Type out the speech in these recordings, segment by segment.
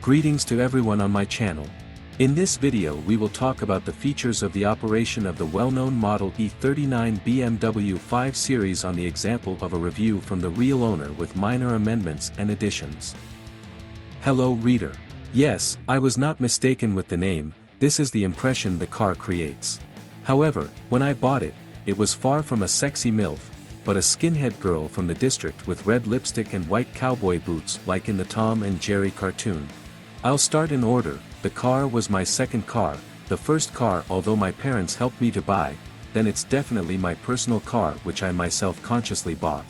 Greetings to everyone on my channel. In this video we will talk about the features of the operation of the well-known model E39 BMW 5 Series on the example of a review from the real owner with minor amendments and additions. Hello reader. Yes, I was not mistaken with the name, this is the impression the car creates. However, when I bought it, it was far from a sexy MILF, but a skinhead girl from the district with red lipstick and white cowboy boots like in the Tom and Jerry cartoon. I'll start in order. The car was my second car, the first car although my parents helped me to buy, then it's definitely my personal car which I myself consciously bought.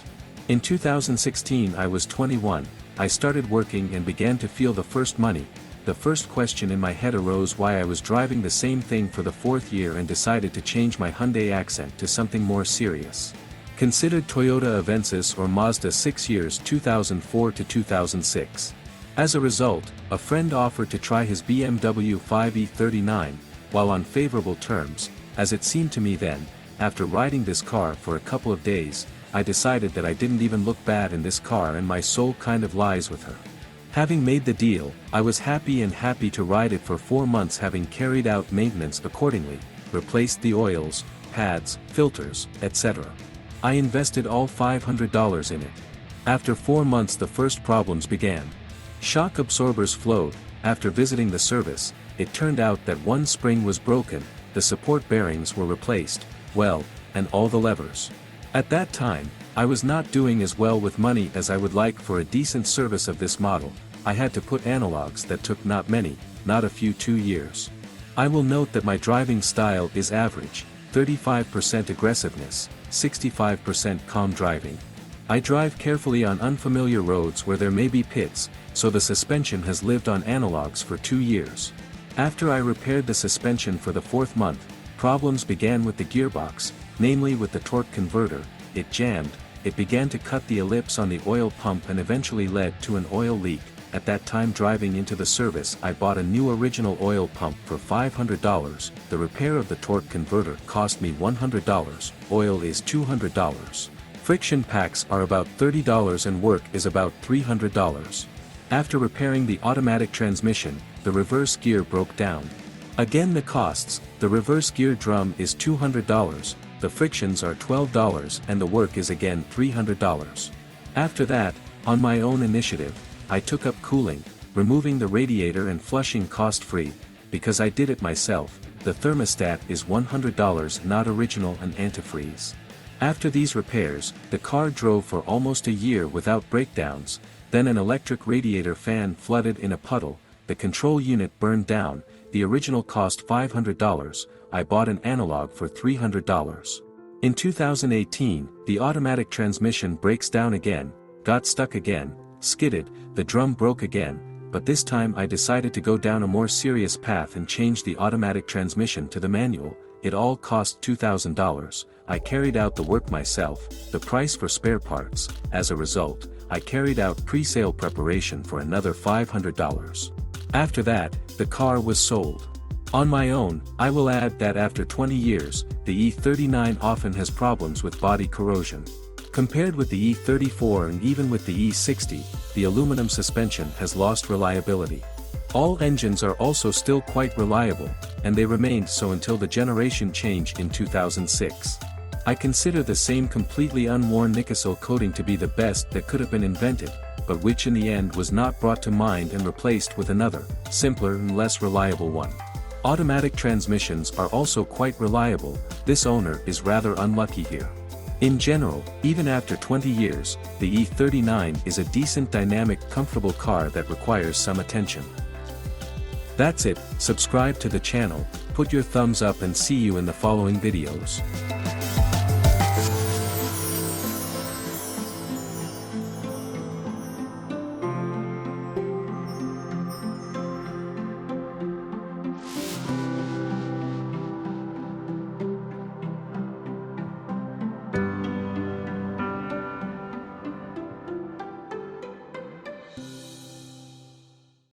In 2016 I was 21, I started working and began to feel the first money. The first question in my head arose why I was driving the same thing for the fourth year and decided to change my Hyundai accent to something more serious. Considered Toyota Avensis or Mazda 6 years 2004 to 2006. As a result, a friend offered to try his BMW 5 E39, while on favorable terms, as it seemed to me then. After riding this car for a couple of days, I decided that I didn't even look bad in this car and my soul kind of lies with her. Having made the deal, I was happy to ride it for 4 months, having carried out maintenance accordingly, replaced the oils, pads, filters, etc. I invested all $500 in it. After 4 months the first problems began. Shock absorbers flowed. After visiting the service, it turned out that one spring was broken, the support bearings were replaced, well, and all the levers. At that time, I was not doing as well with money as I would like for a decent service of this model. I had to put analogs that took not many, not a few 2 years. I will note that my driving style is average, 35% aggressiveness, 65% calm driving. I drive carefully on unfamiliar roads where there may be pits, so the suspension has lived on analogs for 2 years. After I repaired the suspension for the 4th month, problems began with the gearbox, namely with the torque converter. It jammed, it began to cut the ellipse on the oil pump and eventually led to an oil leak. At that time driving into the service I bought a new original oil pump for $500, the repair of the torque converter cost me $100, oil is $200. Friction packs are about $30 and work is about $300. After repairing the automatic transmission, the reverse gear broke down. Again the costs, the reverse gear drum is $200, the frictions are $12 and the work is again $300. After that, on my own initiative, I took up cooling, removing the radiator and flushing cost-free, because I did it myself. The thermostat is $100 not original and antifreeze. After these repairs, the car drove for almost a year without breakdowns, then an electric radiator fan flooded in a puddle, the control unit burned down, the original cost $500, I bought an analog for $300. In 2018, the automatic transmission breaks down again, got stuck again, skidded, the drum broke again, but this time I decided to go down a more serious path and change the automatic transmission to the manual. It all cost $2,000, I carried out the work myself, the price for spare parts. As a result, I carried out pre-sale preparation for another $500. After that, the car was sold. On my own, I will add that after 20 years, the E39 often has problems with body corrosion. Compared with the E34 and even with the E60, the aluminum suspension has lost reliability. All engines are also still quite reliable, and they remained so until the generation change in 2006. I consider the same completely unworn Nickel coating to be the best that could have been invented, but which in the end was not brought to mind and replaced with another, simpler and less reliable one. Automatic transmissions are also quite reliable, this owner is rather unlucky here. In general, even after 20 years, the E39 is a decent dynamic comfortable car that requires some attention. That's it, subscribe to the channel, put your thumbs up and see you in the following videos.